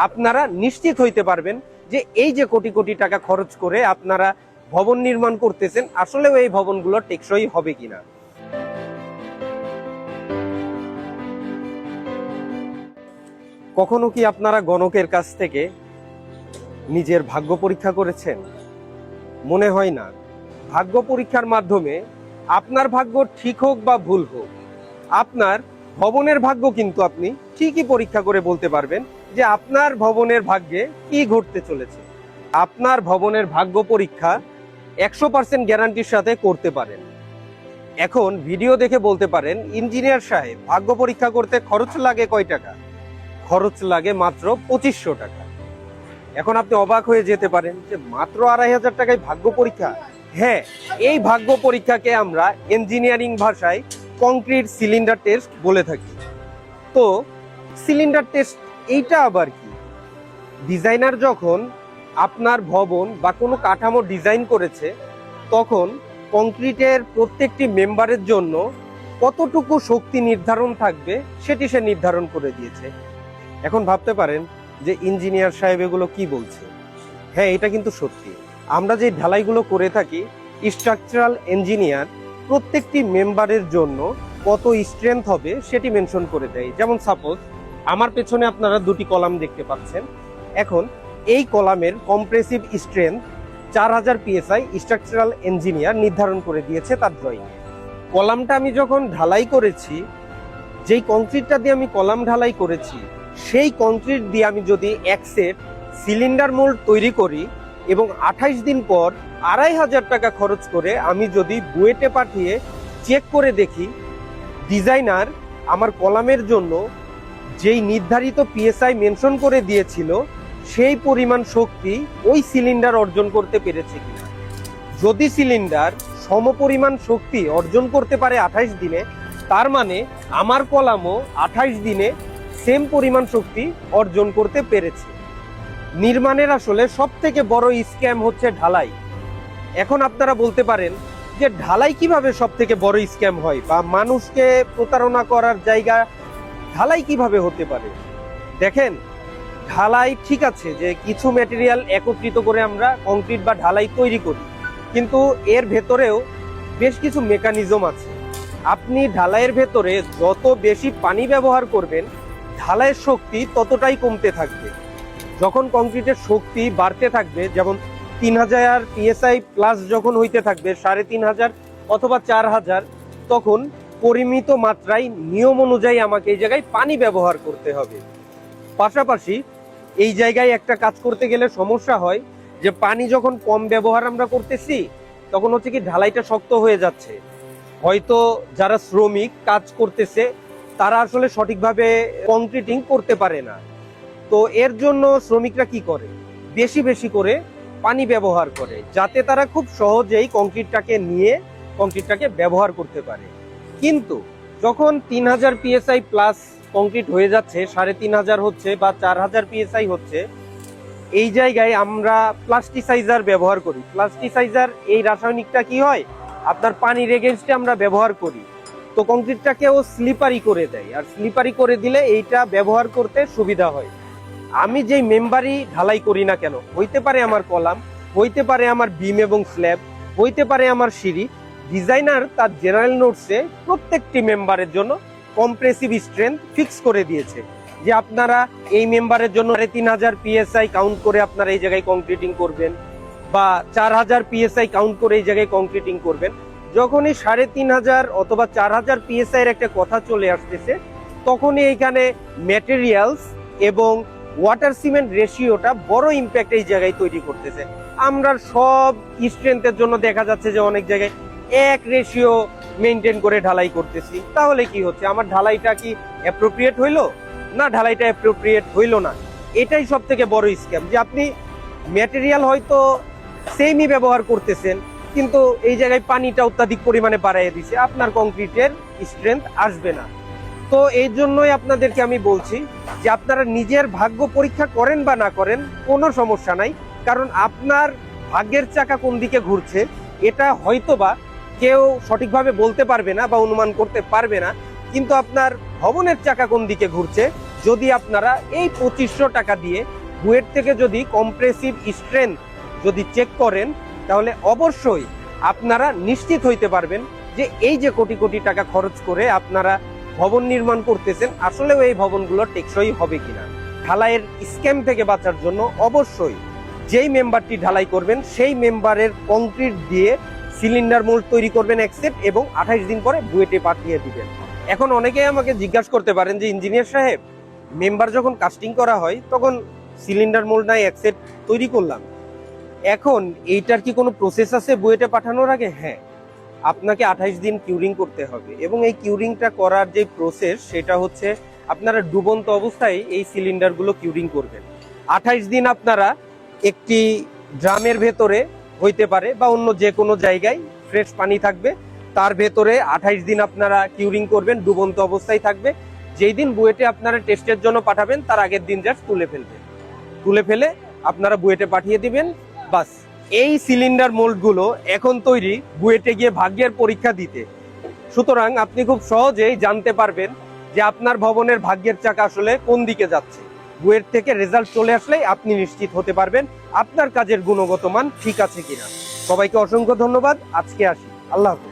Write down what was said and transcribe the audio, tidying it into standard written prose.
আপনারা নিশ্চিত হইতে পারবেন যে এই যে কোটি কোটি টাকা খরচ করে আপনারা ভবন নির্মাণ করতেছেন, আসলেও এই ভবনগুলো টেকসই হবে কিনা। কখনো কি আপনারা গণকের কাছ থেকে নিজের ভাগ্য পরীক্ষা করেছেন? মনে হয় না। ভাগ্য পরীক্ষার মাধ্যমে আপনার ভাগ্য ঠিক হোক বা ভুল হোক, আপনার ভবনের ভাগ্য কিন্তু আপনি ঠিকই পরীক্ষা করে বলতে পারবেন যে আপনার ভবনের ভাগ্যে কি ঘটতে চলেছে। আপনার ভবনের ভাগ্য পরীক্ষা 100% গ্যারান্টির সাথে করতে পারেন। এখন ভিডিও দেখে বলতে পারেন, ইঞ্জিনিয়ার সাহেব ভাগ্য পরীক্ষা করতে খরচ লাগে কয় টাকা? খরচ লাগে মাত্র 2500 টাকা। এখন আপনি অবাক হয়ে যেতে পারেন যে মাত্র 2500 টাকায় ভাগ্য পরীক্ষা? হ্যাঁ, এই ভাগ্য পরীক্ষাকে আমরা ইঞ্জিনিয়ারিং ভাষায় কংক্রিট সিলিন্ডার টেস্ট বলে থাকি। তো সিলিন্ডার টেস্ট এইটা আবার কি? ডিজাইনার যখন আপনার ভবন বা কোনো কাঠামো ডিজাইন করেছে, তখন কংক্রিটের প্রত্যেকটি মেম্বারের জন্য কতটুকু শক্তি নির্ধারণ থাকবে সেটি সে নির্ধারণ করে দিয়েছে। এখন ভাবতে পারেন যে ইঞ্জিনিয়ার সাহেব এগুলো কি বলছে। হ্যাঁ, এটা কিন্তু সত্যি। আমরা যে ঢালাইগুলো করে থাকি, স্ট্রাকচারাল ইঞ্জিনিয়ার প্রত্যেকটি মেম্বারের জন্য কত স্ট্রেংথ হবে সেটি মেনশন করে দেয়। যেমন সাপোজ আমার পেছনে আপনারা দুটি কলাম দেখতে পাচ্ছেন। এখন এই কলামের compressive strength 4000 PSI structural engineer নির্ধারণ করে দিয়েছে তার ড্রয়িংয়ে। কলামটা আমি যখন ঢালাই করেছি, যেই কংক্রিটটা দিয়ে আমি কলাম ঢালাই করেছি, সেই কংক্রিট দিয়ে আমি যদি এক সেট সিলিন্ডার মোল্ড তৈরি করি এবং 28 দিন পর 2500 টাকা খরচ করে আমি যদি বুয়েটে পাঠিয়ে চেক করে দেখি, ডিজাইনার আমার কলামের জন্য যেই নির্ধারিত PSI মেনশন করে দিয়েছিল সেই পরিমাণ শক্তি ওই সিলিন্ডার অর্জন করতে পেরেছে কিনা। যদি সিলিন্ডার সমপরিমাণ শক্তি অর্জন করতে পারে 28 দিনে, তার মানে আমার কলামও 28 দিনে সেম পরিমাণ শক্তি অর্জন করতে পেরেছে। নির্মাণের আসলে সব থেকে বড় স্ক্যাম হচ্ছে ঢালাই। এখন আপনারা বলতে পারেন যে ঢালাই কিভাবে সব থেকে বড় স্ক্যাম হয়, বা মানুষকে প্রতারণা করার জায়গা ঢালাই কিভাবে হতে পারে। দেখেন, ঢালাই ঠিক আছে যে কিছু ম্যাটেরিয়াল একত্রিত করে আমরা কংক্রিট বা ঢালাই তৈরি করি, কিন্তু এর ভেতরেও বেশ কিছু মেকানিজম আছে। আপনি ঢালাইয়ের ভেতরে যত বেশি পানি ব্যবহার করবেন, ঢালাইয়ের শক্তি ততটাই কমতে থাকবে। যখন কংক্রিটের শক্তি বাড়তে থাকবে, যেমন 3000 PSI প্লাস যখন হইতে থাকবে 3500 অথবা 4000, তখন পরিমিত মাত্রায় নিয়ম অনুযায়ী আমাকে এই জায়গায় পানি ব্যবহার করতে হবে। পাশাপাশি এই জায়গায় একটা কাজ করতে গেলে সমস্যা হয় যে পানি যখন কম ব্যবহার আমরা করতেছি, তখন হচ্ছে কি ঢালাইটা শক্ত হয়ে যাচ্ছে। হয়তো যারা শ্রমিক কাজ করতেছে তারা আসলে সঠিকভাবে কংক্রিটিং করতে পারে না। তো এর জন্য শ্রমিকরা কি করে, বেশি বেশি করে পানি ব্যবহার করে, যাতে তারা খুব সহজেই কংক্রিটটাকে ব্যবহার করতে পারে। কিন্তু যখন 3000 PSI প্লাস কংক্রিট হয়ে যাচ্ছে, 3500 হচ্ছে বা 4000 PSI হচ্ছে, এই জায়গায় আমরা প্লাস্টিসাইজার ব্যবহার করি। প্লাস্টিসাইজার এই রাসায়নিকটা কি হয়, আপনার পানির এগেইনস্টে আমরা ব্যবহার করি। তো কংক্রিটটাকেও স্লিপারি করে দেয়, আর স্লিপারি করে দিলে এইটা ব্যবহার করতে সুবিধা হয়। আমি যেই মেম্বারই ঢালাই করি না কেন, হইতে পারে আমার কলাম, হইতে পারে আমার বিম এবং স্ল্যাব, হইতে পারে আমার সিঁড়ি, ডিজাইনার তার জেনারেল নোটসে প্রত্যেকটি মেম্বারের জন্য কম্প্রেসিভ স্ট্রেংথ ফিক্স করে দিয়েছে যে আপনারা এই মেম্বারের জন্য 3500 PSI কাউন্ট করে আপনারা এই জায়গায় কংক্রিটিং করবেন, বা 4000 PSI কাউন্ট করে এই জায়গায় কংক্রিটিং করবেন। যখনই 3500 অথবা 4000 PSI এর একটা কথা চলে আসতেছে, তখনই এইখানে ম্যাটেরিয়ালস এবং ওয়াটার সিমেন্ট রেশিওটা বড় ইম্প্যাক্ট এই জায়গায় তৈরি করতেছে। আমরা সব স্ট্রেংথের জন্য দেখা যাচ্ছে যে অনেক জায়গায় এক রেশিও মেনটেন করে ঢালাই করতেছি। তাহলে কি হচ্ছে, আমার ঢালাইটা কি অ্যাপ্রোপ্রিয়েট হইলো না, ঢালাইটা অ্যাপ্রোপ্রিয়েট হইলো না। এটাই সব থেকে বড় স্ক্যাম, যে আপনি ম্যাটেরিয়াল হয়তো সেমই ব্যবহার করতেছেন, কিন্তু এই জায়গায় পানিটা অত্যাধিক পরিমাণে বাড়াইয়ে দিছে, আপনার কংক্রিটের স্ট্রেংথ আসবে না। তো এই জন্যই আপনাদেরকে আমি বলছি যে আপনারা নিজের ভাগ্য পরীক্ষা করেন বা না করেন কোনো সমস্যা নাই, কারণ আপনার ভাগ্যের চাকা কোন দিকে ঘুরছে এটা হয়তোবা কেউ সঠিকভাবে বলতে পারবে না বা অনুমান করতে পারবে না, কিন্তু আপনার ভবনের চাকা কোন দিকে ঘুরছে যদি আপনারা এই 2500 টাকা দিয়ে বুয়েট থেকে যদি কম্প্রেসিভ স্ট্রেংথ যদি চেক করেন, তাহলে অবশ্যই আপনারা নিশ্চিত হইতে পারবেন যে এই যে কোটি কোটি টাকা খরচ করে আপনারা ভবন নির্মাণ করতেছেন, আসলেও এই ভবনগুলো টেকসই হবে কিনা। ঢালাইয়ের স্ক্যাম থেকে বাঁচার জন্য অবশ্যই যেই মেম্বারটি ঢালাই করবেন সেই মেম্বারের কংক্রিট দিয়ে সিলিন্ডার মোল্ড তৈরি করবেন একসেট, এবং 28 দিন পরে বুয়েটে পাঠিয়ে দিবেন। এখন অনেকেই আমাকে জিজ্ঞাসা করতে পারেন যে ইঞ্জিনিয়ার সাহেব, মেম্বার যখন কাস্টিং করা হয় তখন সিলিন্ডার মোল্ড নাই একসেট তৈরি করলাম, এখন এইটার কি কোনো প্রসেস আছে বুয়েটে পাঠানোর আগে? হ্যাঁ, আপনাকে 28 দিন কিউরিং করতে হবে, এবং এই কিউরিংটা করার যে প্রসেস সেটা হচ্ছে আপনারা ডুবন্ত অবস্থায় এই সিলিন্ডারগুলো কিউরিং করবেন। 28 দিন আপনারা একটি ড্রামের ভেতরে হইতে পারে বা অন্য যে কোনো জায়গায় ফ্রেশ পানি থাকবে, তার ভেতরে 28 দিন আপনারা কিউরিং করবেন, ডুবন্ত অবস্থায় থাকবে। যেই দিন বুয়েটে আপনারা টেস্টের জন্য পাঠাবেন তার আগের দিন জাস্ট তুলে ফেলবেন, তুলে ফেলে আপনারা বুয়েটে পাঠিয়ে দিবেন। বাস, এই সিলিন্ডার মোল্ডগুলো এখন তৈরি বুয়েটে গিয়ে ভাগ্যের পরীক্ষা দিতে। সুতরাং আপনি খুব সহজেই জানতে পারবেন যে আপনার ভবনের ভাগ্যের চাকা আসলে কোন দিকে যাচ্ছে। বুয়েট থেকে রেজাল্ট চলে আসলেই আপনি নিশ্চিত হতে পারবেন আপনার কাজের গুণগত মান ঠিক আছে কিনা। সবাইকে অসংখ্য ধন্যবাদ, আজকে আসি, আল্লাহ হাফেজ।